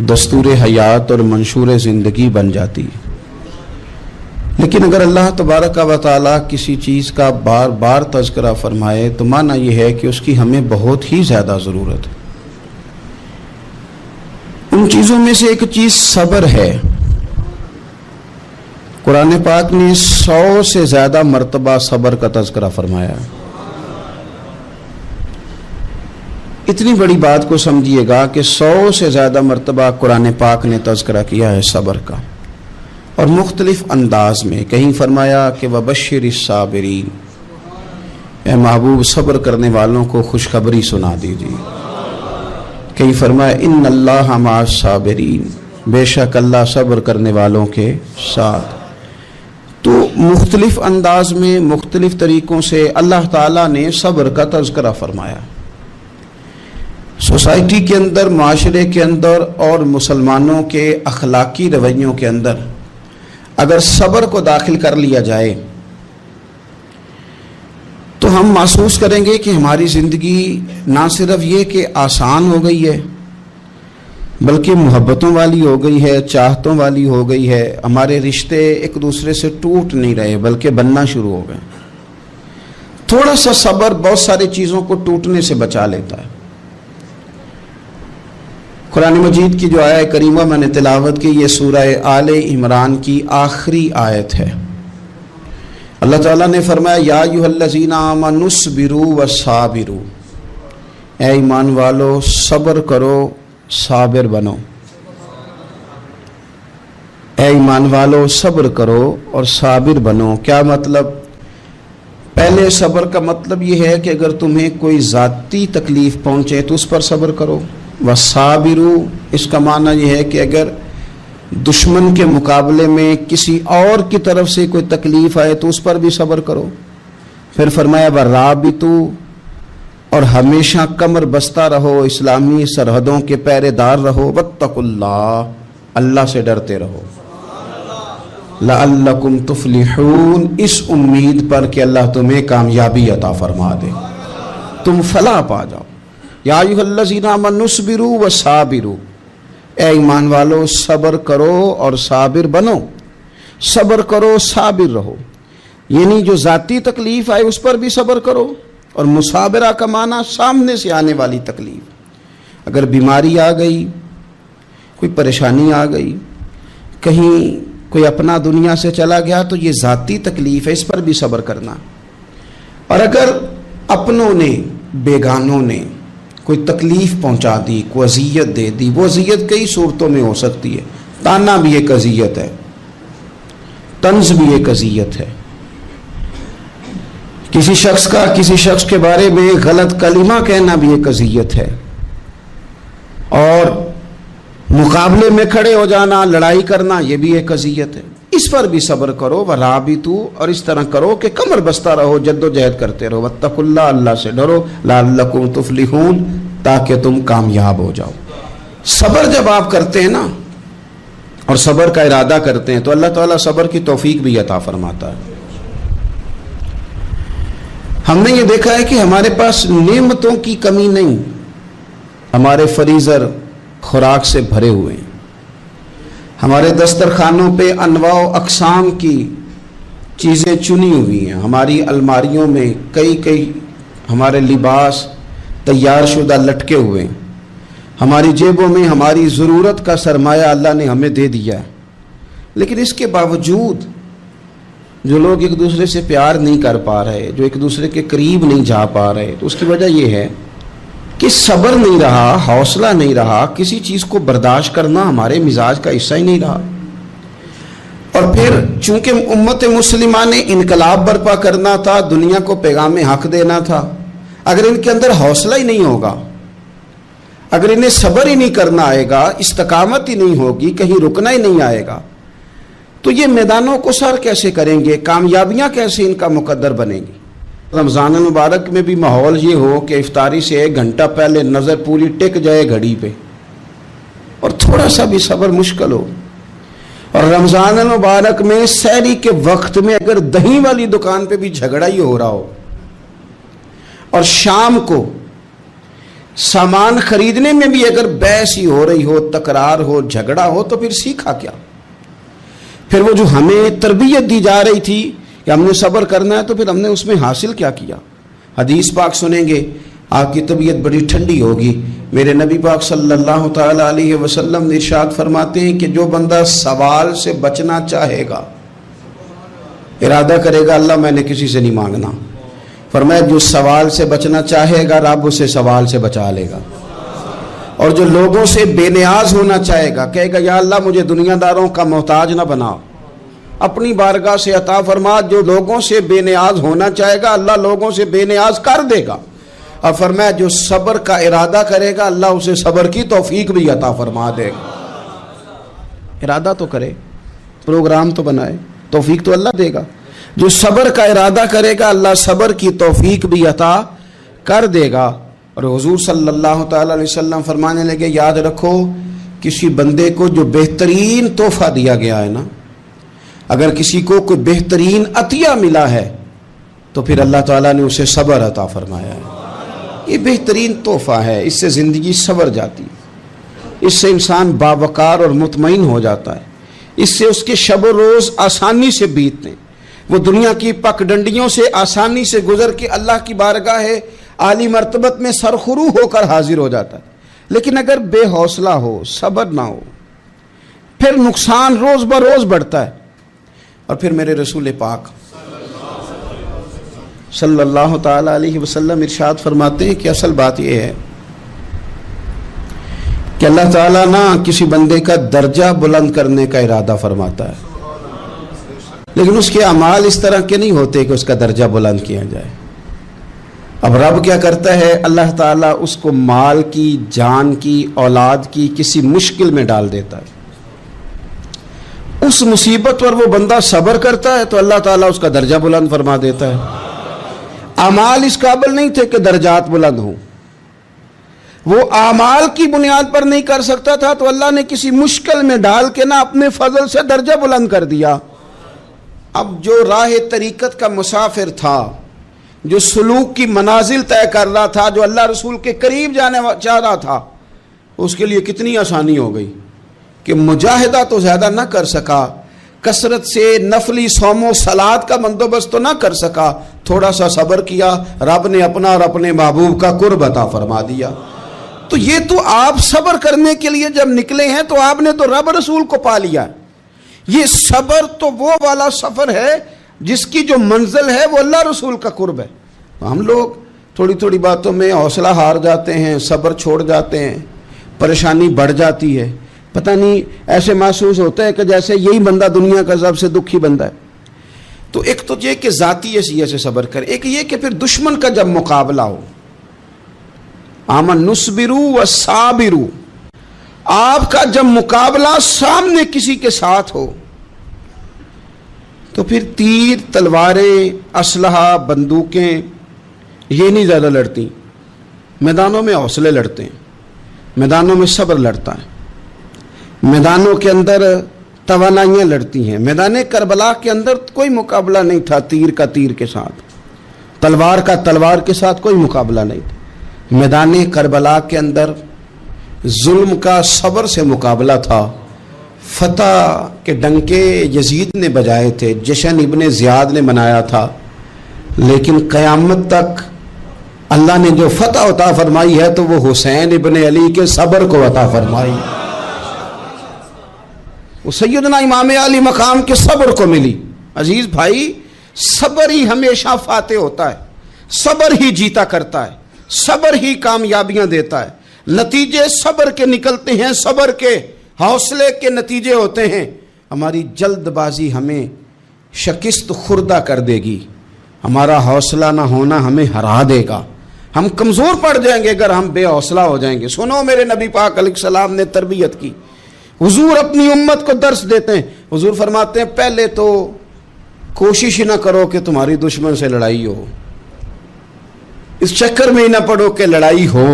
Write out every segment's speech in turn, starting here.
दस्तूर हयात और मंशूर ज़िंदगी बन जाती है। लेकिन अगर अल्लाह तबारक व तआला किसी चीज़ का बार बार तज़किरा फरमाए तो माना यह है कि उसकी हमें बहुत ही ज़्यादा ज़रूरत है। उन चीज़ों में से एक चीज़ सब्र है। कुरान पाक ने 100 से ज़्यादा मरतबा सब्र का तज़किरा फरमाया। इतनी बड़ी बात को समझिएगा कि 100 से ज़्यादा मरतबा कुरान पाक ने तज़किरा किया है सब्र का, और मुख्तलिफ अंदाज में। कहीं फरमाया कि वबश्शिरिस साबिरीन, ए महबूब सब्र करने वालों को खुशखबरी सुना दीजिए। कहीं फरमाया इन्नल्लाह मअस साबिरीन, बेशक अल्लाह सब्र करने वालों के साथ। तो मुख्तलिफ अंदाज में मुख्तलिफ तरीक़ों से अल्लाह ताला ने सब्र का तज़किरा फरमाया। सोसाइटी के अंदर, माशरे के अंदर और मुसलमानों के अखलाकी रवैयों के अंदर अगर सब्र को दाखिल कर लिया जाए तो हम महसूस करेंगे कि हमारी ज़िंदगी ना सिर्फ ये कि आसान हो गई है बल्कि मोहब्बतों वाली हो गई है, चाहतों वाली हो गई है। हमारे रिश्ते एक दूसरे से टूट नहीं रहे बल्कि बनना शुरू हो गए। थोड़ा सा सब्र बहुत सारी चीज़ों को टूटने से बचा लेता है। कुरान मजीद की जो आयत करीमा मैंने तिलावत की, ये सूरह आले इमरान की आखिरी आयत है। अल्लाह ताला ने फरमाया या अय्युहल्लज़ीना आमनुस्बिरू वस्साबिरू, ऐ ईमान वालो सब्र करो साबिर बनो। ऐ ईमान वालो सब्र करो और साबिर बनो। क्या मतलब? पहले सब्र का मतलब ये है कि अगर तुम्हें कोई ज़ाती तकलीफ़ पहुँचे तो उस पर सब्र करो। वसाबिरू, इसका माना यह है कि अगर दुश्मन के मुकाबले में किसी और की तरफ से कोई तकलीफ़ आए तो उस पर भी सब्र करो। फिर फरमाया वराबितू, और हमेशा कमर बस्ता रहो, इस्लामी सरहदों के पहरेदार रहो। वत्तकुल्लाह, अल्लाह से डरते रहो। लअल्लकुम तुफलिहून, इस उम्मीद पर कि अल्लाह तुम्हें कामयाबी अता फरमा दे, तुम फलाह पा जाओ। या अय्युहल्लज़ीना आमनुस्बिरू वसाबिरू, ए ईमान वालो सब्र करो और साबिर बनो। सब्र करो, साबिर रहो, यानी जो ज़ाती तकलीफ़ आए उस पर भी सब्र करो। और मुसाबरा का माना सामने से आने वाली तकलीफ़। अगर बीमारी आ गई, कोई परेशानी आ गई, कहीं कोई अपना दुनिया से चला गया तो ये ज़ाती तकलीफ़ है, इस पर भी सब्र करना। और अगर अपनों ने, बेगानों ने कोई तकलीफ़ पहुंचा दी, कोई अज़ियत दे दी, वो अज़ियत कई सूरतों में हो सकती है। ताना भी एक अज़ियत है, तंज़ भी एक अज़ियत है। किसी शख्स के बारे में गलत कलिमा कहना भी एक अज़ियत है। और मुकाबले में खड़े हो जाना, लड़ाई करना, ये भी एक अज़ियत है। इस पर भी सब्र करो। वराबितू, और इस तरह करो कि कमर बस्ता रहो, जद्दोजहद करते रहो। वत्तकुल्लाह, अल्लाह से डरो। लअल्लकुम तुफलिहून, ताकि तुम कामयाब हो जाओ। सब्र जब आप करते हैं ना, और सब्र का इरादा करते हैं, तो अल्लाह ताला सब्र की तौफीक भी अता फरमाता है। हमने ये देखा है कि हमारे पास नेमतों की कमी नहीं, हमारे फ्रीज़र खुराक से भरे हुए हैं। हमारे दस्तरखानों पे अनवा अक़साम की चीज़ें चुनी हुई हैं। हमारी अलमारियों में कई हमारे लिबास तैयार शुदा लटके हुए हैं। हमारी जेबों में हमारी ज़रूरत का सरमाया अल्लाह ने हमें दे दिया है। लेकिन इसके बावजूद जो लोग एक दूसरे से प्यार नहीं कर पा रहे, जो एक दूसरे के करीब नहीं जा पा रहे, तो उसकी वजह यह है कि सब्र नहीं रहा, हौसला नहीं रहा, किसी चीज़ को बर्दाश्त करना हमारे मिजाज का हिस्सा ही नहीं रहा। और फिर चूंकि उम्मत मुस्लिमा ने इनकलाब बर्पा करना था, दुनिया को पैगाम हक देना था, अगर इनके अंदर हौसला ही नहीं होगा, अगर इन्हें सब्र ही नहीं करना आएगा, इस्तकामत ही नहीं होगी, कहीं रुकना ही नहीं आएगा, तो ये मैदानों को सर कैसे करेंगे, कामयाबियां कैसे इनका मुकद्दर बनेंगी। रमज़ान मुबारक में भी माहौल ये हो कि इफ्तारी से 1 घंटा पहले नज़र पूरी टिक जाए घड़ी पे, और थोड़ा सा भी सब्र मुश्किल हो। और रमज़ान मुबारक में सहरी के वक्त में अगर दही वाली दुकान पे भी झगड़ा ही हो रहा हो, और शाम को सामान खरीदने में भी अगर बहस ही हो रही हो, तकरार हो, झगड़ा हो, तो फिर सीखा क्या? फिर वो जो हमें तरबियत दी जा रही थी कि हमने सब्र करना है, तो फिर हमने उसमें हासिल क्या किया? हदीस पाक सुनेंगे, आपकी तबीयत बड़ी ठंडी होगी। मेरे नबी पाक सल्लल्लाहु ताला अलैहि वसल्लम ने इरशाद फरमाते हैं कि जो बंदा सवाल से बचना चाहेगा, इरादा करेगा अल्लाह मैंने किसी से नहीं मांगना, फरमाया जो सवाल से बचना चाहेगा रब उसे सवाल से बचा लेगा। और जो लोगों से बेनियाज होना चाहेगा, कहेगा या अल्लाह मुझे दुनियादारों का मोहताज ना बनाओ, अपनी बारगाह से अता फरमा। जो लोगों से बेनियाज होना चाहेगा अल्लाह लोगों से बेनियाज कर देगा। और फरमाया जो सब्र का इरादा करेगा अल्लाह उसे सब्र की तौफीक भी अता फरमा देगा। इरादा तो करे, प्रोग्राम तो बनाए, तौफीक तो अल्लाह देगा। जो सब्र का इरादा करेगा अल्लाह सब्र की तौफीक भी अता कर देगा। और हुजूर सल्लल्लाहु ताला अलैहि वसल्लम फरमाने लगे, याद रखो किसी बंदे को जो बेहतरीन तोहफा दिया गया है ना, अगर किसी को कोई बेहतरीन अतिया मिला है तो फिर अल्लाह ताला ने उसे सब्र अता फरमाया है। ये बेहतरीन तोहफा है, इससे ज़िंदगी सवर जाती है, इससे इंसान बावकार और मुतमईन हो जाता है, इससे उसके शब रोज़ आसानी से बीतते हैं, वो दुनिया की पगडंडियों से आसानी से गुजर के अल्लाह की बारगाह है आली मर्तबत में सरखुरू होकर हाजिर हो जाता है। लेकिन अगर बेहौसला हो, सब्र ना हो, फिर नुकसान रोज़ बरोज़ बढ़ता है। और फिर मेरे रसूल पाक सल्लल्लाहु ताला अलैहि वसल्लम इरशाद फरमाते हैं कि असल बात यह है कि अल्लाह ताला ना किसी बंदे का दर्जा बुलंद करने का इरादा फरमाता है, लेकिन उसके अमाल इस तरह के नहीं होते कि उसका दर्जा बुलंद किया जाए। अब रब क्या करता है, अल्लाह ताला उसको माल की, जान की, औलाद की किसी मुश्किल में डाल देता है। उस मुसीबत पर वो बंदा सब्र करता है तो अल्लाह ताला उसका दर्जा बुलंद फरमा देता है। अमाल इस काबिल नहीं थे कि दर्जात बुलंद हों, वो आमाल की बुनियाद पर नहीं कर सकता था तो अल्लाह ने किसी मुश्किल में डाल के ना अपने फजल से दर्जा बुलंद कर दिया। अब जो राह तरीकत का मुसाफिर था, जो सलूक की मनाजिल तय कर रहा था, जो अल्लाह रसूल के करीब जाने चाह रहा था, उसके लिए कितनी आसानी हो गई कि मुजाहिदा तो ज़्यादा ना कर सका, कसरत से नफली सौमो सलात का बंदोबस्त तो ना कर सका, थोड़ा सा सब्र किया, रब ने अपना और अपने महबूब का कुर्ब अता फरमा दिया। तो ये तो आप सब्र करने के लिए जब निकले हैं तो आपने तो रब रसूल को पा लिया। ये सब्र तो वो वाला सफ़र है जिसकी जो मंजिल है वो अल्लाह रसूल का कुर्ब है। हम लोग थोड़ी थोड़ी बातों में हौसला हार जाते हैं, सब्र छोड़ जाते हैं, परेशानी बढ़ जाती है, पता नहीं ऐसे महसूस होता है कि जैसे यही बंदा दुनिया का सबसे दुखी बंदा है। तो एक तो ये कि ज़ाती हैसियत से सब्र करे, एक ये कि फिर दुश्मन का जब मुकाबला हो, आमन नुस्बिरु व साबिरु, आपका जब मुकाबला सामने किसी के साथ हो तो फिर तीर, तलवारें, असलहा, बंदूकें ये नहीं ज़्यादा लड़ती, मैदानों में हौसले लड़ते हैं, मैदानों में सब्र लड़ता है, मैदानों के अंदर तवानाइयाँ लड़ती हैं। मैदान करबला के अंदर कोई मुकाबला नहीं था तीर का तीर के साथ, तलवार का तलवार के साथ कोई मुकाबला नहीं था। मैदान करबला के अंदर जुल्म का सब्र से मुकाबला था। फतह के डंके यजीद ने बजाए थे, जश्न इब्ने ज़ियाद ने मनाया था, लेकिन क़यामत तक अल्लाह ने जो फतह अता फरमाई है तो वो हुसैन इब्ने अली के सब्र को अता फरमाई, वो सैयदना इमाम अली मकाम के सब्र को मिली। अजीज भाई, सब्र ही हमेशा फाते होता है, सब्र ही जीता करता है, सब्र ही कामयाबियां देता है, नतीजे सब्र के निकलते हैं, सब्र के हौसले के नतीजे होते हैं। हमारी जल्दबाजी हमें शिकस्त खुर्दा कर देगी, हमारा हौसला ना होना हमें हरा देगा, हम कमज़ोर पड़ जाएंगे अगर हम बेहौसला हो जाएंगे। सुनो, मेरे नबी पाक अलैहिस्सलाम ने तरबियत की, हुजूर अपनी उम्मत को दर्स देते हैं। हुजूर फरमाते हैं पहले तो कोशिश ही ना करो कि तुम्हारी दुश्मन से लड़ाई हो, इस चक्कर में ही ना पड़ो कि लड़ाई हो।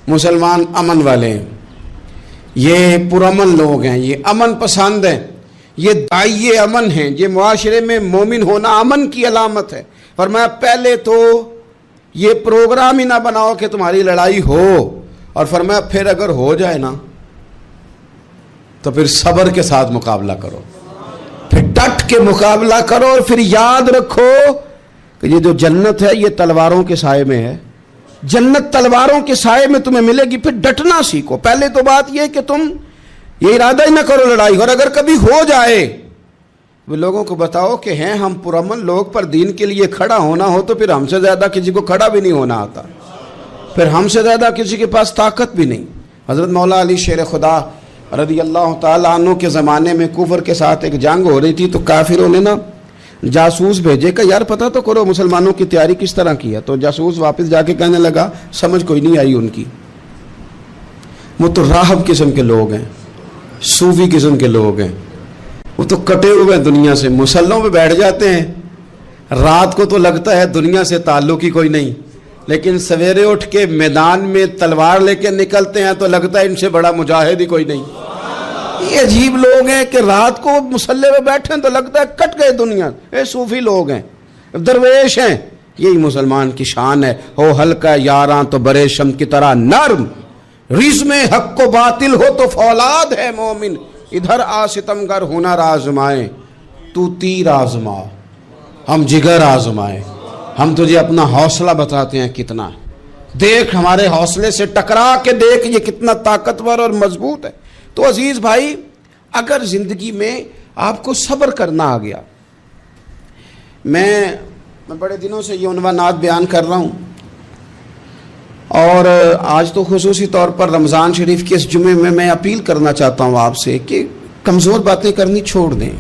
मुसलमान अमन वाले हैं, ये पुरअमन लोग हैं, ये अमन पसंद हैं, ये दाइये अमन हैं, ये मुआशरे में मोमिन होना अमन की अलामत है। फरमाया पहले तो یہ پروگرام ہی نہ بناؤ کہ تمہاری لڑائی ہو، اور فرمایا پھر اگر ہو جائے نا تو پھر صبر کے ساتھ مقابلہ کرو، پھر ڈٹ کے مقابلہ کرو، اور پھر یاد رکھو کہ یہ جو جنت ہے یہ تلواروں کے سائے میں ہے، جنت تلواروں کے سائے میں تمہیں ملے گی۔ پھر ڈٹنا سیکھو۔ پہلے تو بات یہ کہ تم یہ ارادہ ہی نہ کرو لڑائی، اور اگر کبھی ہو جائے وہ لوگوں کو بتاؤ کہ ہیں ہم پرامن لوگ، پر دین کے لیے کھڑا ہونا ہو تو پھر ہم سے زیادہ کسی کو کھڑا بھی نہیں ہونا آتا، پھر ہم سے زیادہ کسی کے پاس طاقت بھی نہیں۔ حضرت مولا علی شیر خدا رضی اللہ تعالیٰ عنہ کے زمانے میں کفر کے ساتھ ایک جنگ ہو رہی تھی، تو کافروں نے نا جاسوس بھیجے کہ یار پتہ تو کرو مسلمانوں کی تیاری کس طرح کی ہے۔ تو جاسوس واپس جا کے کہنے لگا سمجھ کوئی نہیں آئی ان کی، وہ تو راہب قسم کے لوگ ہیں، صوفی قسم کے لوگ ہیں، وہ تو کٹے ہوئے دنیا سے، مسلوں پہ بیٹھ جاتے ہیں، رات کو تو لگتا ہے دنیا سے تعلق ہی کوئی نہیں، لیکن سویرے اٹھ کے میدان میں تلوار لے کے نکلتے ہیں تو لگتا ہے ان سے بڑا مجاہد ہی کوئی نہیں۔ یہ عجیب لوگ ہیں کہ رات کو مسلح پہ بیٹھے تو لگتا ہے کٹ گئے دنیا، یہ صوفی لوگ ہیں، درویش ہیں۔ یہی مسلمان کی شان ہے، ہو ہلکا یاراں تو برے شم کی طرح نرم، رزم حق و باطل ہو تو فولاد ہے مومن، ادھر آ ستمگر ہنر آزمائے تو تیر آزما، ہم جگر آزمائے، ہم تجھے اپنا حوصلہ بتاتے ہیں کتنا ہے، دیکھ ہمارے حوصلے سے ٹکرا کے دیکھ یہ کتنا طاقتور اور مضبوط ہے۔ تو عزیز بھائی، اگر زندگی میں آپ کو صبر کرنا آ گیا، میں بڑے دنوں سے یہ عنوانات بیان کر رہا ہوں، اور آج تو خصوصی طور پر رمضان شریف کے اس جمعے میں میں اپیل کرنا چاہتا ہوں آپ سے کہ کمزور باتیں کرنی چھوڑ دیں،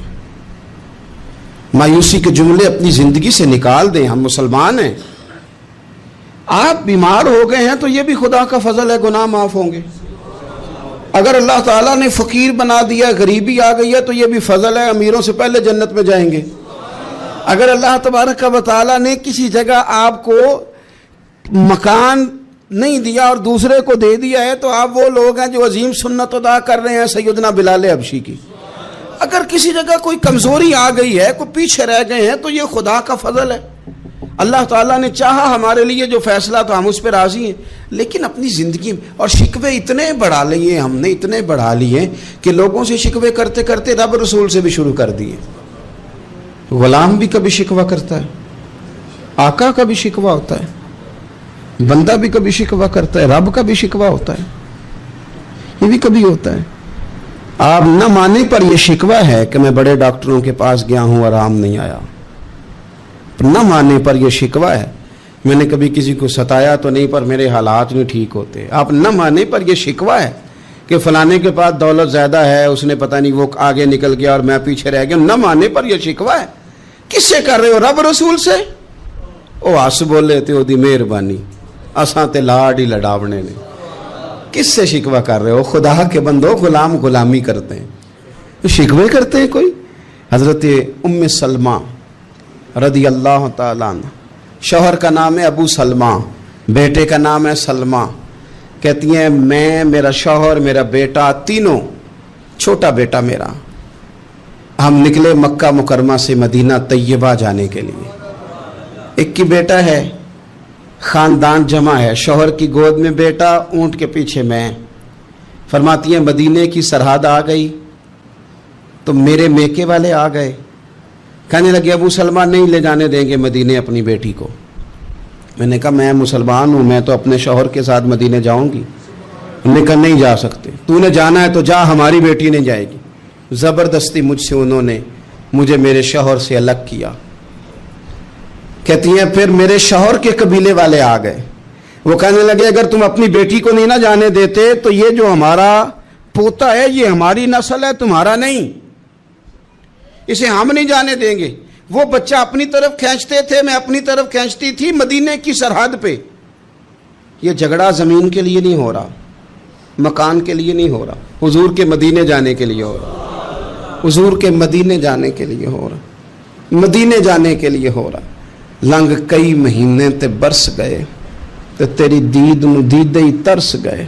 مایوسی کے جملے اپنی زندگی سے نکال دیں۔ ہم مسلمان ہیں، آپ بیمار ہو گئے ہیں تو یہ بھی خدا کا فضل ہے، گناہ معاف ہوں گے۔ اگر اللہ تعالیٰ نے فقیر بنا دیا، غریبی آ گئی ہے تو یہ بھی فضل ہے، امیروں سے پہلے جنت میں جائیں گے۔ اگر اللہ تبارک و تعالیٰ نے کسی جگہ آپ کو مکان نہیں دیا اور دوسرے کو دے دیا ہے تو آپ وہ لوگ ہیں جو عظیم سنت ادا کر رہے ہیں سیدنا بلال حبشی کی۔ اگر کسی جگہ کوئی کمزوری آ گئی ہے، کوئی پیچھے رہ گئے ہیں تو یہ خدا کا فضل ہے۔ اللہ تعالیٰ نے چاہا ہمارے لیے جو فیصلہ تو ہم اس پہ راضی ہیں، لیکن اپنی زندگی میں اور شکوے اتنے بڑھا لیے، ہم نے اتنے بڑھا لیے کہ لوگوں سے شکوے کرتے کرتے رب رسول سے بھی شروع کر دیے۔ غلام بھی کبھی شکوہ کرتا ہے، آقا کا بھی شکوہ ہوتا ہے، بندہ بھی کبھی شکوہ کرتا ہے، رب کا بھی شکوہ ہوتا ہے، یہ بھی کبھی ہوتا ہے۔ آپ نہ مانے پر یہ شکوہ ہے کہ میں بڑے ڈاکٹروں کے پاس گیا ہوں آرام نہیں آیا، نہ مانے پر یہ شکوہ ہے میں نے کبھی کسی کو ستایا تو نہیں پر میرے حالات نہیں ٹھیک ہوتے۔ آپ نہ مانے پر یہ شکوہ ہے کہ فلانے کے پاس دولت زیادہ ہے، اس نے پتہ نہیں وہ آگے نکل گیا اور میں پیچھے رہ گیا، نہ مانے پر یہ شکوہ ہے۔ کس سے کر رہے ہو؟ رب رسول سے؟ او آس بولے تے او دی مہربانی اساں تے لاڈ ہی لڑاونے نے۔ کس سے شکوہ کر رہے ہو؟ خدا کے بندو، غلام غلامی کرتے ہیں، شکوے کرتے ہیں کوئی؟ حضرت ام سلمہ رضی اللہ تعالیٰ عنہ، شوہر کا نام ہے ابو سلمہ، بیٹے کا نام ہے سلمہ، کہتی ہیں میں، میرا شوہر، میرا بیٹا، تینوں، چھوٹا بیٹا میرا، ہم نکلے مکہ مکرمہ سے مدینہ طیبہ جانے کے لیے۔ ایک کی بیٹا ہے، خاندان جمع ہے، شوہر کی گود میں بیٹا، اونٹ کے پیچھے میں۔ فرماتی ہیں مدینے کی سرحد آ گئی تو میرے میکے والے آ گئے، کہنے لگے ابو سلمہ نہیں لے جانے دیں گے مدینے اپنی بیٹی کو۔ میں نے کہا میں مسلمان ہوں، میں تو اپنے شوہر کے ساتھ مدینے جاؤں گی۔ انہوں نے کہا نہیں جا سکتے، تو نے جانا ہے تو جا، ہماری بیٹی نہیں جائے گی۔ زبردستی مجھ سے انہوں نے مجھے میرے شوہر سے الگ کیا۔ کہتی ہیں پھر میرے شوہر کے قبیلے والے آ گئے، وہ کہنے لگے اگر تم اپنی بیٹی کو نہیں نہ جانے دیتے تو یہ جو ہمارا پوتا ہے یہ ہماری نسل ہے، تمہارا نہیں، اسے ہم نہیں جانے دیں گے۔ وہ بچہ اپنی طرف کھینچتے تھے، میں اپنی طرف کھینچتی تھی، مدینے کی سرحد پہ۔ یہ جھگڑا زمین کے لیے نہیں ہو رہا، مکان کے لیے نہیں ہو رہا، حضور کے مدینے جانے کے لیے ہو رہا، حضور کے مدینے جانے کے لیے ہو رہا، مدینے جانے کے لیے ہو رہا۔ لنگ کئی مہینے تے برس گئے تے تیری دید نو دیدے ہی ترس گئے۔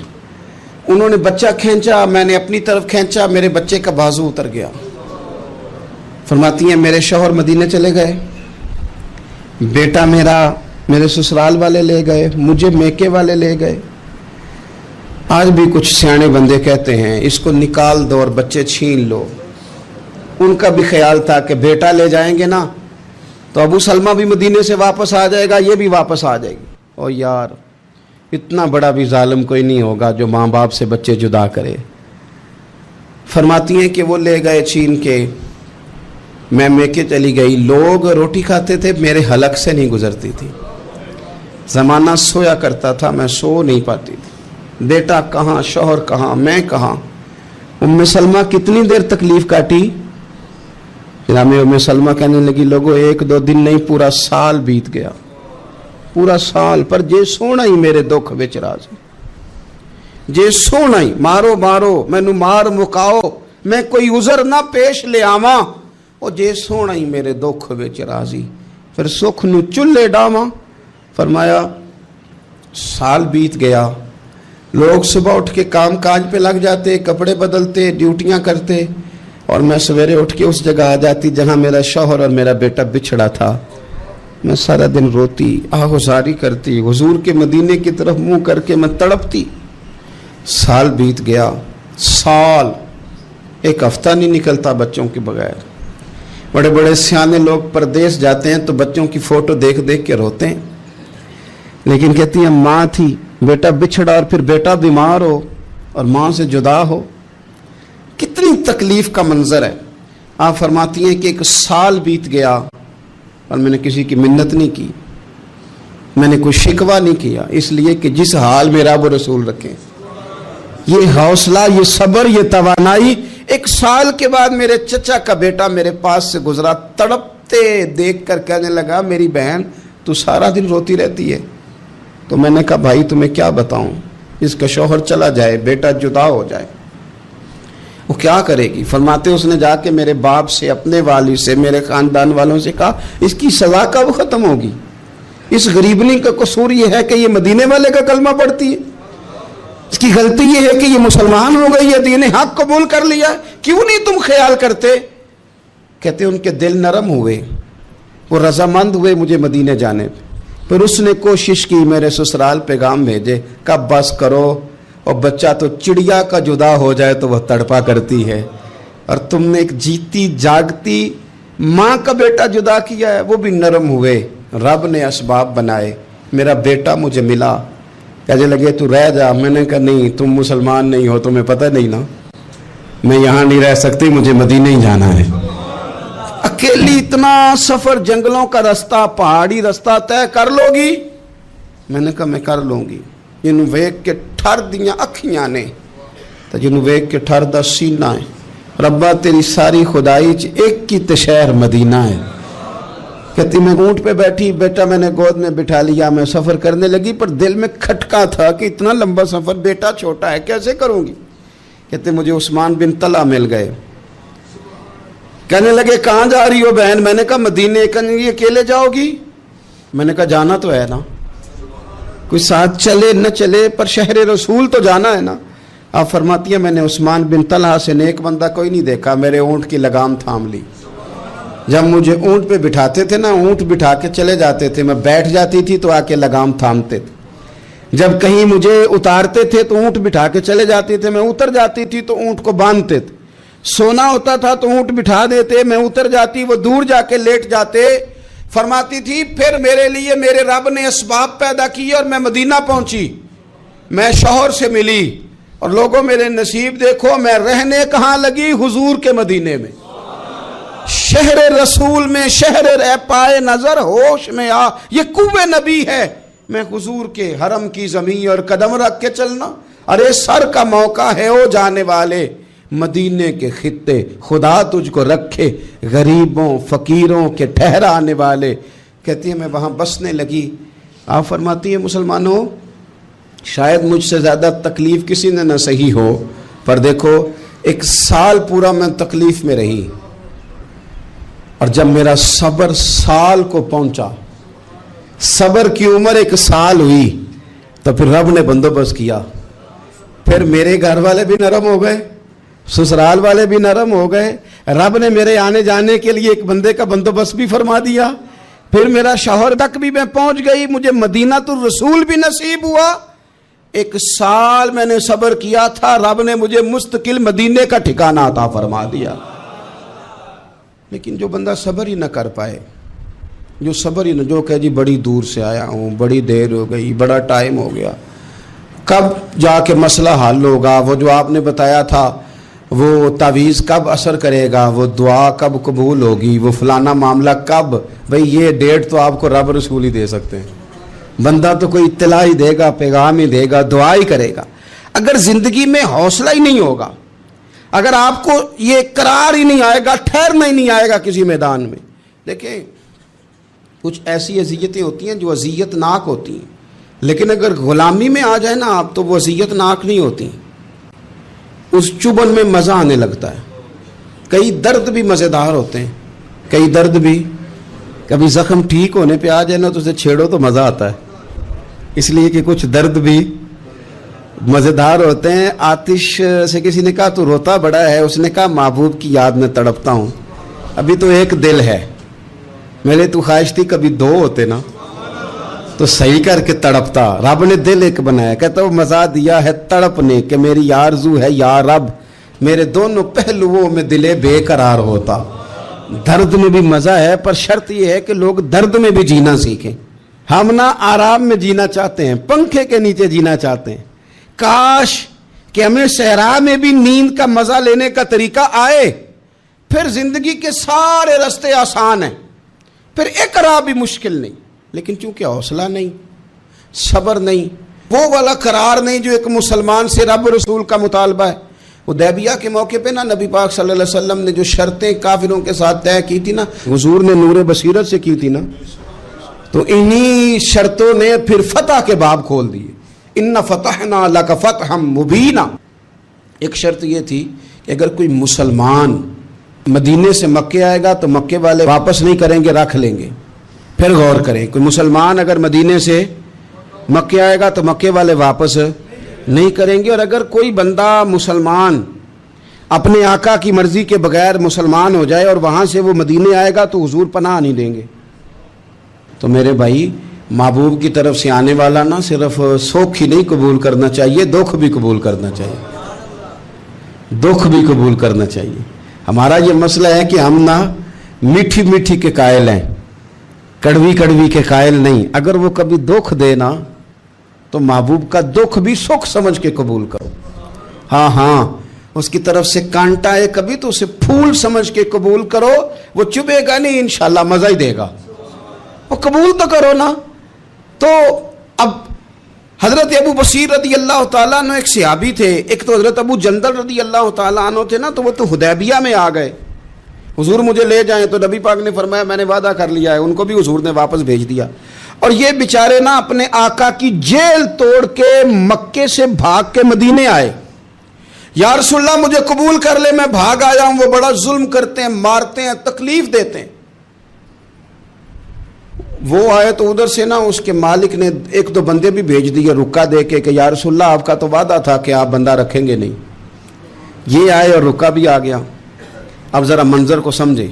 انہوں نے بچہ کھینچا، میں نے اپنی طرف کھینچا، میرے بچے کا بازو اتر گیا۔ فرماتی ہیں میرے شوہر مدینے چلے گئے، بیٹا میرا मेरे ससुराल वाले ले गए, मुझे मेके वाले ले गए। आज भी कुछ सियाने बंदे कहते हैं इसको निकाल दो और बच्चे छीन लो। उनका भी ख्याल था कि बेटा ले जाएंगे ना तो अबू सलमा भी मदीने से वापस आ जाएगा, ये भी वापस आ जाएगी। और यार इतना बड़ा भी जालिम कोई नहीं होगा जो माँ बाप से बच्चे जुदा करे। फरमाती हैं कि वो ले गए छीन के, मैं मेके चली गई। लोग रोटी खाते थे, मेरे हलक से नहीं गुजरती थी। ज़माना सोया करता था, मैं सो नहीं पाती थी। बेटा कहाँ, शौहर कहाँ, मैं कहाँ। उम्मे सलमा कितनी देर तकलीफ़ काटी। जनाब उम्मे सलमा कहने लगी लोगों 1-2 दिन नहीं पूरा साल बीत गया, पूरा साल, पर जे सोना ही मेरे दुख विच राज़ी, जे सोना ही मारो मारो मैनू मार मुकाओ, मैं कोई उज़र ना पेश ले आवा, और जे सोना ही मेरे दुख विच राज़ी, फिर सुख नू चुल्हे डावा। फरमाया साल बीत गया, लोग सुबह उठ के काम काज पे लग जाते, कपड़े बदलते, ड्यूटियां करते, और मैं सवेरे उठ के उस जगह आ जाती जहां मेरा शौहर और मेरा बेटा बिछड़ा था। मैं सारा दिन रोती, आहुजारी करती, हुजूर के मदीने की तरफ मुंह करके मैं तड़पती। साल बीत गया, साल, एक हफ्ता नहीं निकलता बच्चों के बगैर। बड़े बड़े सियाने लोग परदेश जाते हैं तो बच्चों की फोटो देख देख के रोते हैं, लेकिन कहती है माँ थी, बेटा बिछड़ा और फिर बेटा बीमार हो और माँ से जुदा हो, कितनी तकलीफ का मंजर है। आप फरमाती हैं कि 1 साल बीत गया और मैंने किसी की मिन्नत नहीं की, मैंने कोई शिकवा नहीं किया, इसलिए कि जिस हाल में रब रसूल रखे। ये हौसला, ये सब्र, ये तवानाई। 1 साल के बाद मेरे चचा का बेटा मेरे पास से गुजरा, तड़पते देख कर कहने लगा मेरी बहन तू सारा दिन रोती रहती है। तो मैंने कहा भाई तुम्हें क्या बताऊं, इसका शौहर चला जाए, बेटा जुदा हो जाए, वो क्या करेगी। फरमाते उसने जाके मेरे बाप से, अपने वाली से, मेरे खानदान वालों से कहा इसकी सजा कब खत्म होगी। इस गरीबनी का कसूर ये है कि ये मदीने वाले का कलमा पढ़ती है, इसकी गलती ये है कि ये मुसलमान हो गई है, दीन हक कबूल कर लिया, क्यों नहीं तुम ख्याल करते। कहते उनके दिल नरम हुए, वो रजामंद हुए मुझे मदीने जाने पे। फिर उसने कोशिश की मेरे ससुराल पैगाम भेजे, कब बस करो, और बच्चा तो चिड़िया का जुदा हो जाए तो वह तड़पा करती है, और तुमने एक जीती जागती माँ का बेटा जुदा किया है। वो भी नरम हुए, रब ने असबाब बनाए, मेरा बेटा मुझे मिला। कहने लगे तू रह जा। मैंने कहा नहीं, तुम मुसलमान नहीं हो, तुम्हें पता नहीं ना, मैं यहाँ नहीं रह सकती, मुझे मदीने ही जाना है। अकेली इतना सफर, जंगलों का रास्ता, पहाड़ी रास्ता तय कर लोगी। मैंने कहा मैं कर लूंगी। जिन्हों वेख के ठर दिया अखियां ने तो जिन्हों वेख के ठर दा सीना है। रब्बा तेरी सारी खुदाई च एक ही तो शहर मदीना है। कहती मैं ऊँट पे बैठी, बेटा मैंने गोद में बिठा लिया, मैं सफ़र करने लगी, पर दिल में खटका था कि इतना लंबा सफ़र, बेटा छोटा है, कैसे करूँगी। कहते मुझे उस्मान बिन तला मिल गए, कहने लगे कहाँ जा रही हो बहन। मैंने कहा मदीने। कहने अकेले जाओगी। मैंने कहा जाना तो है ना, कोई साथ चले न चले, पर शहर रसूल तो जाना है ना। आप फरमाती है मैंने उस्मान बिन तलहा से नेक बंदा कोई नहीं देखा, मेरे ऊँट की लगाम थाम ली। जब मुझे ऊँट पे बिठाते थे ना, ऊँट बिठा के चले जाते थे, मैं बैठ जाती थी तो आके लगाम थामते थे। जब कहीं मुझे उतारते थे तो ऊँट बिठा के चले जाते थे, मैं उतर जाती थी तो ऊँट को बांधते थे। सोना होता था तो ऊँट बिठा देते, मैं उतर जाती, वो दूर जाके लेट जाते। फरमाती थी फिर मेरे लिए मेरे रब ने असबाब पैदा किए और मैं मदीना पहुंची, मैं शौहर से मिली, और लोगों मेरे नसीब देखो, मैं रहने कहाँ लगी, हुजूर के मदीने में, शहर रसूल में, शहर रह पाए नजर होश में आ, ये कुव्वे नबी है। मैं हुजूर के हरम की जमीन और कदम रख के चलना, अरे सर का मौका है ओ जाने वाले, मदीने के खित्ते खुदा तुझको रखे, गरीबों फकीरों के ठहराने वाले। कहती है मैं वहाँ बसने लगी। आप फरमाती है मुसलमानों, शायद मुझसे ज़्यादा तकलीफ़ किसी ने न सही हो, पर देखो 1 साल पूरा मैं तकलीफ़ में रही, और जब मेरा सब्र साल को पहुँचा, सब्र की उम्र 1 साल हुई, तो फिर रब ने बंदोबस्त किया। फिर मेरे घर वाले भी नरम हो गए, ससुराल वाले भी नरम हो गए, रब ने मेरे आने जाने के लिए एक बंदे का बंदोबस्त भी फरमा दिया। پھر میرا شوہر تک بھی میں پہنچ گئی, مجھے مدینہ الرسول بھی نصیب ہوا. 1 سال میں نے صبر کیا تھا, رب نے مجھے مستقل مدینے کا ٹھکانہ عطا فرما دیا. لیکن جو بندہ صبر ہی نہ کر پائے, جو صبر ہی نہ, جو کہ جی بڑی دور سے آیا ہوں, بڑی دیر ہو گئی, بڑا ٹائم ہو گیا, کب جا کے مسئلہ حل ہوگا, وہ جو آپ نے بتایا تھا وہ تعویذ کب اثر کرے گا, وہ دعا کب قبول ہوگی, وہ فلانا معاملہ کب, بھئی یہ ڈیٹ تو آپ کو رب رسول ہی دے سکتے ہیں. بندہ تو کوئی اطلاع ہی دے گا, پیغام ہی دے گا, دعا ہی کرے گا. اگر زندگی میں حوصلہ ہی نہیں ہوگا, اگر آپ کو یہ قرار ہی نہیں آئے گا, ٹھہرنا ہی نہیں آئے گا کسی میدان میں. دیکھیں کچھ ایسی اذیتیں ہوتی ہیں جو اذیت ناک ہوتی ہیں, لیکن اگر غلامی میں آ جائے نا آپ تو وہ اذیت ناک نہیں ہوتی, اس چبھن میں مزہ آنے لگتا ہے. کئی درد بھی مزیدار ہوتے ہیں, کئی درد بھی, کبھی زخم ٹھیک ہونے پہ آ جائے نا تو اسے چھیڑو تو مزہ آتا ہے, اس لیے کہ کچھ درد بھی مزیدار ہوتے ہیں. آتش سے کسی نے کہا تو روتا بڑا ہے, اس نے کہا محبوب کی یاد میں تڑپتا ہوں, ابھی تو ایک دل ہے, میرے تو خواہش تھی کبھی 2 ہوتے نا تو صحیح کر کے تڑپتا. رب نے دل ایک بنایا, کہتا وہ مزہ دیا ہے تڑپ نے کہ میری آرزو ہے یا رب میرے دونوں پہلوؤں میں دل بے قرار ہوتا. درد میں بھی مزہ ہے, پر شرط یہ ہے کہ لوگ درد میں بھی جینا سیکھیں. ہم نہ آرام میں جینا چاہتے ہیں, پنکھے کے نیچے جینا چاہتے ہیں. کاش کہ ہمیں صحرا میں بھی نیند کا مزہ لینے کا طریقہ آئے, پھر زندگی کے سارے راستے آسان ہیں, پھر اقرار بھی مشکل نہیں. لیکن چونکہ حوصلہ نہیں, صبر نہیں, وہ والا قرار نہیں جو ایک مسلمان سے رب رسول کا مطالبہ ہے. حدیبیہ کے موقع پہ نا نبی پاک صلی اللہ علیہ وسلم نے جو شرطیں کافروں کے ساتھ طے کی تھی نا, حضور نے نور بصیرت سے کی تھی نا, تو انہی شرطوں نے پھر فتح کے باب کھول دیے. ان فتحنا لک فتحا مبینا. ایک شرط یہ تھی کہ اگر کوئی مسلمان مدینے سے مکے آئے گا تو مکے والے واپس نہیں کریں گے, رکھ لیں گے. پھر غور کریں, کوئی مسلمان اگر مدینے سے مکے آئے گا تو مکے والے واپس نہیں کریں گے, اور اگر کوئی بندہ مسلمان اپنے آقا کی مرضی کے بغیر مسلمان ہو جائے اور وہاں سے وہ مدینے آئے گا تو حضور پناہ نہیں دیں گے. تو میرے بھائی, محبوب کی طرف سے آنے والا نہ صرف سوکھ ہی نہیں قبول کرنا چاہیے, دکھ بھی قبول کرنا چاہیے, دکھ بھی قبول کرنا چاہیے. ہمارا یہ مسئلہ ہے کہ ہم نہ میٹھی میٹھی کے قائل ہیں, کڑوی کڑوی کے قائل نہیں. اگر وہ کبھی دکھ دے نا تو محبوب کا دکھ بھی سکھ سمجھ کے قبول کرو. ہاں اس کی طرف سے کانٹا ہے کبھی تو اسے پھول سمجھ کے قبول کرو, وہ چبھے گا نہیں, انشاءاللہ مزہ ہی دے گا, وہ قبول تو کرو نا. تو اب حضرت ابو بصیر رضی اللہ تعالیٰ عنہ ایک صحابی تھے, ایک تو حضرت ابو جندل رضی اللہ تعالیٰ عنہ تھے نا, تو وہ تو حدیبیہ میں آ گئے. حضور مجھے لے جائیں, تو نبی پاک نے فرمایا میں نے وعدہ کر لیا ہے, ان کو بھی حضور نے واپس بھیج دیا. اور یہ بیچارے نا اپنے آقا کی جیل توڑ کے مکے سے بھاگ کے مدینے آئے. یا رسول اللہ مجھے قبول کر لے, میں بھاگ آیا ہوں, وہ بڑا ظلم کرتے ہیں, مارتے ہیں, تکلیف دیتے ہیں. وہ آئے تو ادھر سے نا اس کے مالک نے 1-2 بندے بھی بھیج دیے رکا دے کے کہ یا رسول اللہ آپ کا تو وعدہ تھا کہ آپ بندہ رکھیں گے نہیں. یہ آئے اور رکا بھی آ گیا. اب ذرا منظر کو سمجھیں.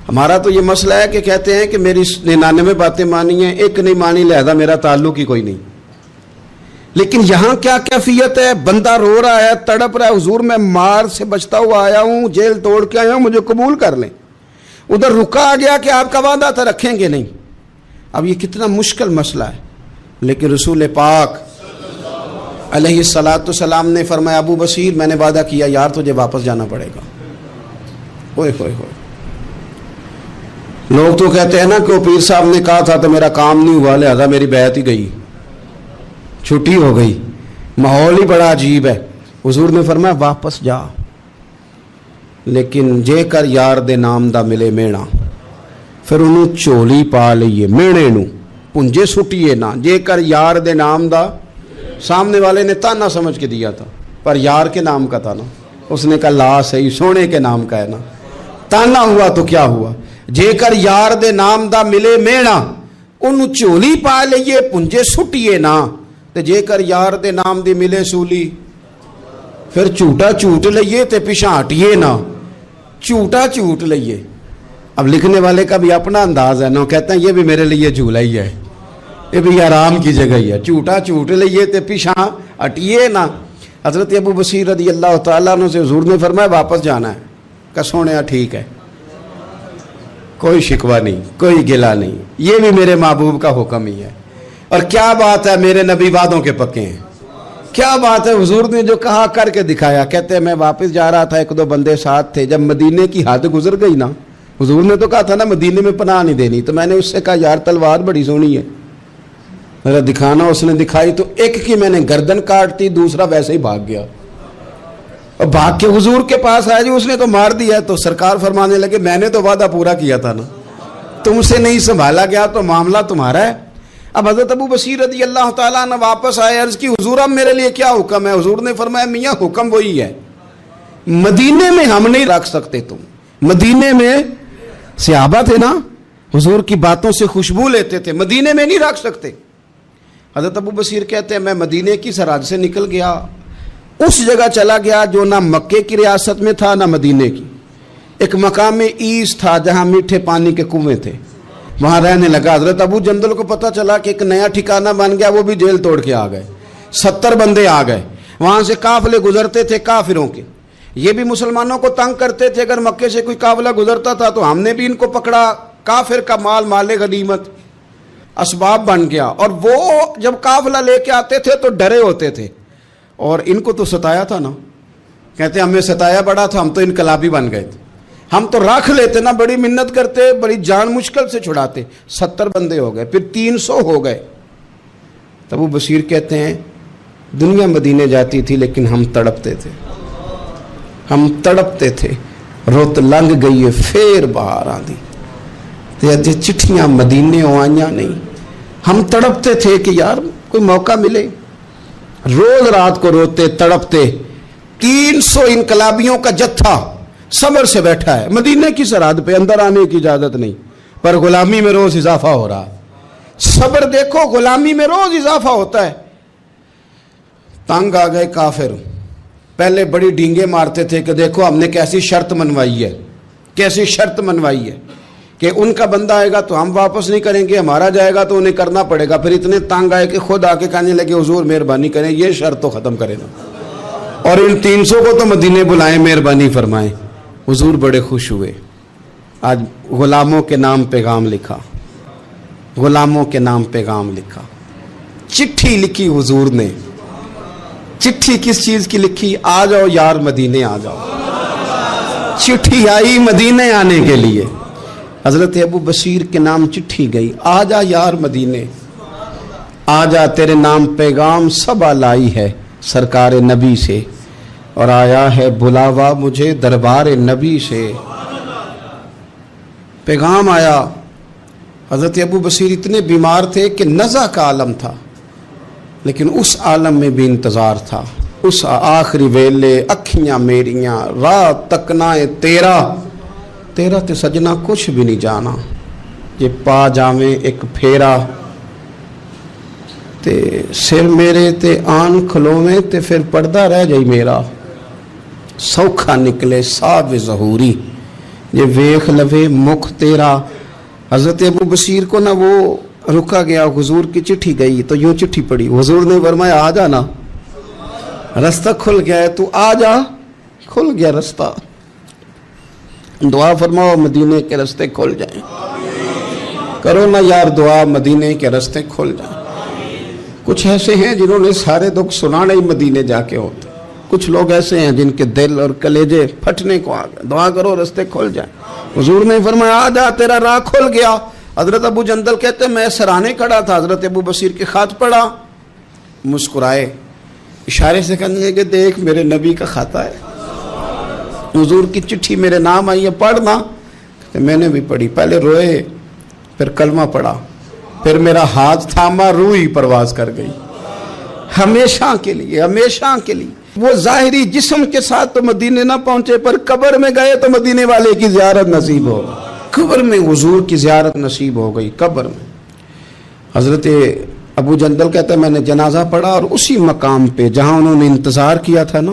ہمارا تو یہ مسئلہ ہے کہ کہتے ہیں کہ میری 99 باتیں مانی ہیں, ایک نہیں مانی, لہذا میرا تعلق ہی کوئی نہیں. لیکن یہاں کیا کیفیت ہے, بندہ رو رہا ہے, تڑپ رہا ہے, حضور میں مار سے بچتا ہوا آیا ہوں, جیل توڑ کے آیا ہوں, مجھے قبول کر لیں. ادھر رکا آ گیا کہ آپ کا وعدہ تھا رکھیں گے نہیں. اب یہ کتنا مشکل مسئلہ ہے. لیکن رسول پاک علیہ الصلاۃ والسلام نے فرمایا ابو بصیر میں نے وعدہ کیا یار تجھے واپس جانا پڑے گا. ہوئے ہوئے ہوئے. لوگ تو کہتے ہیں نا کہ وہ پیر صاحب نے کہا تھا تو میرا کام نہیں ہوا, لہذا میری بیعت ہی گئی, چھٹی ہو گئی. ماحول ہی بڑا عجیب ہے. حضور نے فرمایا واپس جا, لیکن جے کر یار دے نام دا ملے مینا. پھر انہوں چولی پا لئیے مینے نو, پنجے سٹیے نا, جے کر یار دے نام دا. سامنے والے نے تانا سمجھ کے دیا تھا, پر یار کے نام کا تھا نا. اس نے کہا لا صحیح, سونے کے نام کا ہے نا. تانا ہوا تو کیا ہوا. جے کر یار دے نام دا ملے مینا, انہوں چولی پا لئیے پنجے سٹیے نا. تے جے کر یار دے نام دی ملے سولی, پھر جھوٹا جھوٹ لئیے تے پیچھے ہٹیے نا. جھوٹا جھوٹ لئیے. اب لکھنے والے کا بھی اپنا انداز ہے نا، کہتے ہیں یہ بھی میرے لیے جھولا ہی ہے، یہ بھی آرام کی جگہ ہی ہے، جھوٹا جھوٹ لئیے تے پیچھا ہٹیے نا۔ حضرت ابو بصیر رضی اللہ تعالیٰ عنہ سے حضور نے فرمایا واپس جانا ہے، کہ سونے ٹھیک ہے، کوئی شکوہ نہیں، کوئی گلہ نہیں، یہ بھی میرے محبوب کا حکم ہی ہے۔ اور کیا بات ہے، میرے نبی وعدوں کے پکے ہیں، کیا بات ہے، حضور نے جو کہا کر کے دکھایا۔ کہتے ہیں میں واپس جا رہا تھا، ایک دو بندے ساتھ تھے، جب مدینے کی حد گزر گئی نا، حضور نے تو کہا تھا نا مدینے میں پناہ نہیں دینی، تو میں نے اس سے کہا یار تلوار بڑی سونی ہے، میرا دکھانا۔ اس نے دکھائی تو ایک کی میں نے گردن کاٹ دی، دوسرا ویسے ہی بھاگ گیا، اور بھاگ کے حضور کے پاس آیا، جی اس نے تو مار دیا ہے۔ تو سرکار فرمانے لگے میں نے تو وعدہ پورا کیا تھا نا، تم سے نہیں سنبھالا گیا تو معاملہ تمہارا ہے۔ اب حضرت ابو بصیر رضی اللہ تعالیٰ عنہ واپس آئے، عرض کی حضور اب میرے لیے کیا حکم ہے؟ حضور نے فرمایا میاں حکم وہی ہے، مدینے میں ہم نہیں رکھ سکتے، تم مدینے میں صحابہ تھے نا، حضور کی باتوں سے خوشبو لیتے تھے، مدینے میں نہیں رکھ سکتے۔ حضرت ابو بصیر کہتے ہیں میں مدینے کی سرحد سے نکل گیا، اس جگہ چلا گیا جو نہ مکے کی ریاست میں تھا نہ مدینے کی، ایک مقام ایس تھا جہاں میٹھے پانی کے کنویں تھے، وہاں رہنے لگا۔ حضرت ابو جندل کو پتہ چلا کہ ایک نیا ٹھکانہ بن گیا، وہ بھی جیل توڑ کے آ گئے، 70 بندے آ گئے، وہاں سے قافلے گزرتے تھے کافروں کے، یہ بھی مسلمانوں کو تنگ کرتے تھے، اگر مکے سے کوئی قافلہ گزرتا تھا تو ہم نے بھی ان کو پکڑا، کافر کا مال مال غنیمت اسباب بن گیا۔ اور وہ جب قافلہ لے کے آتے تھے تو ڈرے ہوتے تھے، اور ان کو تو ستایا تھا نا، کہتے ہمیں ستایا بڑا تھا، ہم تو انقلابی بن گئے تھے، ہم تو رکھ لیتے نا، بڑی منت کرتے، بڑی جان مشکل سے چھڑاتے، 70 بندے ہو گئے، پھر 300 ہو گئے۔ تب وہ بصیر کہتے ہیں دنیا مدینے جاتی تھی لیکن ہم تڑپتے تھے، ہم تڑپتے تھے، رت لنگ گئی ہے پھر باہر آندی تے اج چٹھیاں مدینے آئیاں نہیں، ہم تڑپتے تھے کہ یار کوئی موقع ملے، روز رات کو روتے تڑپتے۔ 300 انقلابیوں کا جتھا صبر سے بیٹھا ہے مدینے کی سرحد پہ، اندر آنے کی اجازت نہیں، پر غلامی میں روز اضافہ ہو رہا، صبر دیکھو، غلامی میں روز اضافہ ہوتا ہے۔ تنگ آ گئے کافر، پہلے بڑی ڈینگیں مارتے تھے کہ دیکھو ہم نے کیسی شرط منوائی ہے، کیسی شرط منوائی ہے کہ ان کا بندہ آئے گا تو ہم واپس نہیں کریں گے، ہمارا جائے گا تو انہیں کرنا پڑے گا۔ پھر اتنے تنگ آئے کہ خود آ کے کہنے لگے حضور مہربانی کریں یہ شرط تو ختم کریں نا، اور ان 300 کو تو مدینے بلائیں، مہربانی فرمائیں۔ حضور بڑے خوش ہوئے، آج غلاموں کے نام پیغام لکھا، غلاموں کے نام پیغام لکھا، چٹھی لکھی حضور نے۔ چٹھی کس چیز کی لکھی؟ آ جاؤ یار مدینے آ جاؤ، چٹھی آئی مدینے آنے کے لیے، حضرت ابو بصیر کے نام چٹھی گئی، آ جا یار مدینے، آ جا تیرے نام پیغام سب لائی ہے سرکار نبی سے، اور آیا ہے بلاوا مجھے دربار نبی سے۔ پیغام آیا، حضرت ابو بصیر اتنے بیمار تھے کہ نزع کا عالم تھا، لیکن اس عالم میں بھی انتظار تھا، اس آخری ویلے اکھیاں میریاں رات تکنائے تیرا تے سجنا کچھ بھی نہیں جانا، یہ پا جاویں ایک پھیرا تے سر میرے تے آن کھلویں تے پھر پردہ رہ جائی میرا، سوکھا نکلے صاحب ظہوری یہ ویخ لوے مکھ تیرا۔ حضرت ابو بصیر کو نہ وہ رکا گیا، حضور کی چٹھی گئی تو یوں چٹھی پڑی، حضور نے فرمایا آ جا نا، رستہ کھل گیا ہے، تو آ جا، کھل گیا رستہ، دعا فرماؤ مدینے کے رستے کھل جائیں، کرو نا یار دعا مدینے کے رستے کھل جائیں۔ کچھ ایسے ہیں جنہوں نے سارے دکھ سنانے ہی مدینے جا کے ہوتے، کچھ لوگ ایسے ہیں جن کے دل اور کلیجے پھٹنے کو آ گئے، دعا کرو رستے کھل جائیں۔ حضور نے فرمایا آ جا تیرا راہ کھل گیا۔ حضرت ابو جندل کہتے ہیں میں سرانے کھڑا تھا، حضرت ابو بصیر کے خط پڑھا، مسکرائے، اشارے سے کہنے لگے دیکھ میرے نبی کا خط ہے، حضور کی چٹھی میرے نام آئی ہے پڑھنا۔ میں نے بھی پڑھی، پہلے روئے پھر کلمہ پڑھا، پھر میرا ہاتھ تھاما، روح ہی پرواز کر گئی، ہمیشہ کے لیے، ہمیشہ کے لیے۔ وہ ظاہری جسم کے ساتھ تو مدینے نہ پہنچے، پر قبر میں گئے تو مدینے والے کی زیارت نصیب ہو، قبر میں حضور کی زیارت نصیب ہو گئی، قبر میں۔ حضرت ابو جندل کہتا ہے میں نے جنازہ پڑھا، اور اسی مقام پہ جہاں انہوں نے انتظار کیا تھا نا،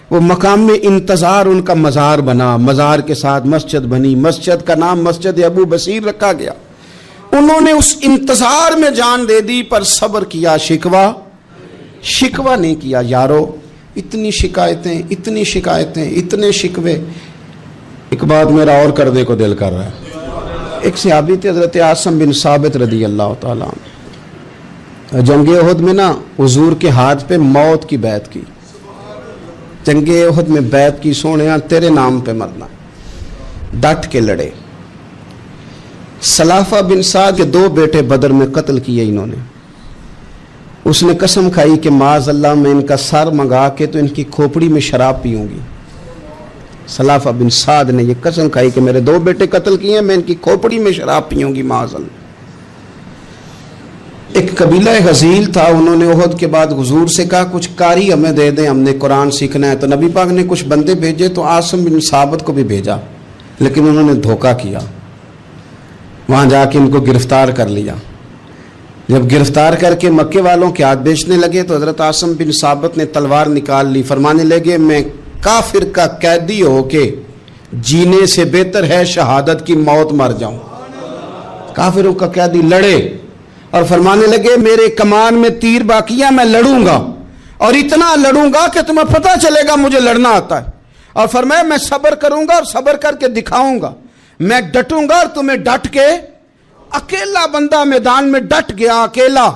वो मकाम में इंतज़ार उनका मज़ार बना, मज़ार के साथ मस्जिद बनी, मस्जिद का नाम मस्जिद अबू बसीर रखा गया। उन्होंने उस इंतज़ार में जान दे दी, पर सब्र किया, शिकवा नहीं किया। यारो इतनी शिकायतें, इतने शिकवे। एक बात मेरा और करने को दिल कर रहा है। एक सहाबी थे हज़रत आसिम बिन साबित रदी अल्लाह ताला अन्हु। जंगे उहद में ना हुजूर के हाथ पे मौत की बैत की, जंगे उहद में बैत की, सोने तेरे नाम पे मरना, डट के लड़े। सलाफा बिन साद के 2 बेटे बदर में कत्ल किए इन्होंने। उसने कसम खाई कि माज अल्लाह मैं इनका सर मंगा के तो इनकी खोपड़ी में शराब पीऊंगी। सलाफा बिन साद ने यह कसम खाई कि मेरे 2 बेटे कत्ल किए, मैं इनकी खोपड़ी में शराब पीऊंगी माज अल्लाह। एक कबीला गजील था, उन्होंने उहद के बाद हुजूर से कहा कुछ कारी हमें दे दें, हमने कुरान सीखना है। तो नबी पाक ने कुछ बंदे भेजे, तो आसिम बिन साबित को भी भेजा, लेकिन उन्होंने धोखा किया। वहां जाके इनको गिरफ्तार कर लिया। जब गिरफ्तार करके मक्के वालों के हाथ बेचने लगे तो हजरत आसिम बिन साबित ने तलवार निकाल ली। फरमाने लगे मैं काफिर का कैदी होके जीने से बेहतर है शहादत की मौत मर जाऊं। काफिरों का कैदी लड़े और फरमाने लगे मेरे कमान में तीर बाकी है, मैं लड़ूंगा और इतना लड़ूंगा कि तुम्हें पता चलेगा मुझे लड़ना आता है। और फरमाया मैं सब्र करूंगा और सब्र करके दिखाऊंगा, मैं डटूंगा और तुम्हें डट के। अकेला बंदा मैदान में डट गया, अकेला।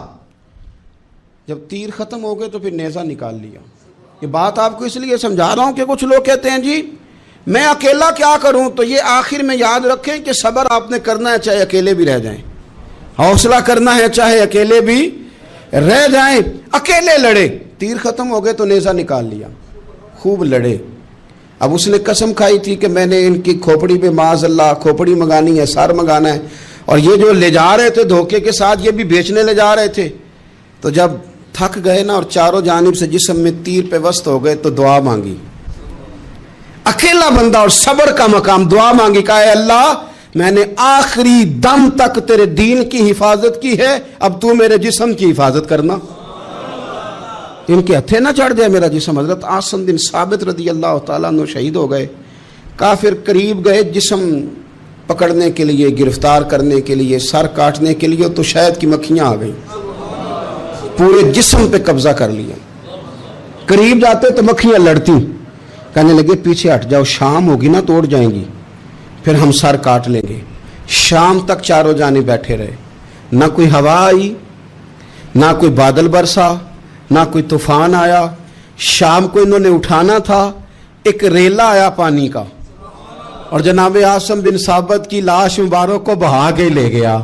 जब तीर खत्म हो गए तो फिर नेजा निकाल लिया। ये बात आपको इसलिए समझा रहा हूं कि कुछ लोग कहते हैं जी मैं अकेला क्या करूं, तो ये आखिर में याद रखें कि सब्र आपने करना है चाहे अकेले भी रह जाएं, हौसला करना है चाहे अकेले भी रह जाएं। अकेले लड़े, तीर खत्म हो गए तो नेजा निकाल लिया, खूब लड़े। अब उसने कसम खाई थी कि मैंने इनकी खोपड़ी पे माज अल्लाह खोपड़ी मंगानी है, सर मंगाना है। और ये जो ले जा रहे थे धोखे के साथ, ये भी बेचने ले जा रहे थे। तो जब थक गए ना और चारों जानिब से जिस्म में तीर पे वस्त हो गए तो दुआ मांगी। अकेला बंदा और सब्र का मकाम, दुआ मांगी, कहा अल्लाह मैंने आखिरी दम तक तेरे दीन की हिफाजत की है, अब तू मेरे जिस्म की हिफाजत करना, इनके हथे ना चढ़ जाए मेरा जिस्म। हजरत आसिम बिन साबित रदी अल्लाह तआला अन्हु शहीद हो गए। काफिर करीब गए जिस्म पकड़ने के लिए, गिरफ्तार करने के लिए, सर काटने के लिए, तो शहद की मक्खियां आ गई, पूरे जिस्म पे कब्जा कर लिया। करीब जाते तो मक्खियां लड़ती, कहने लगे पीछे हट जाओ, शाम होगी ना तोड़ जाएंगी, फिर हम सर काट लेंगे। शाम तक चारों जाने बैठे रहे, ना कोई हवा आई, ना कोई बादल बरसा, ना कोई तूफान आया। शाम को इन्होंने उठाना था, एक रेला आया पानी का और जनाब आसिम बिन साबित की लाश मुबारक को बहा के ले गया।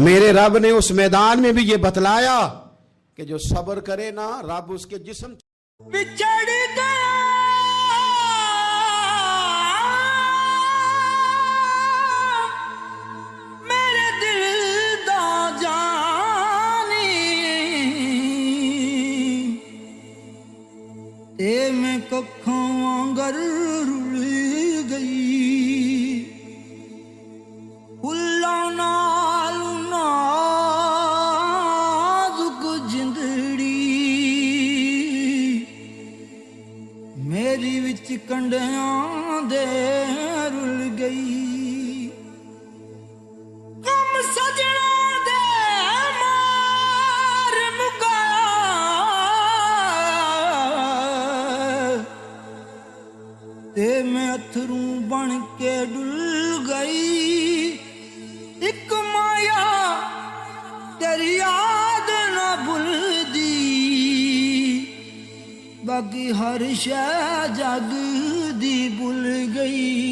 मेरे रब ने उस मैदान में भी ये बतलाया कि जो सब्र करे ना रब उसके जिस्म बिछड़ गया। मेरे दिल दा जानी ते मैं कखों वांगर रुल गई। फुल्लां नाल नाजुक जिंदड़ी मेरी विच कंडियां दे रुल गई। कम सजना दे मार मुका ते मैं अथरू बन के डुल गई। एक माया तेरी याद ना भुलदी, बाकी हर शै जग दी भुल गई।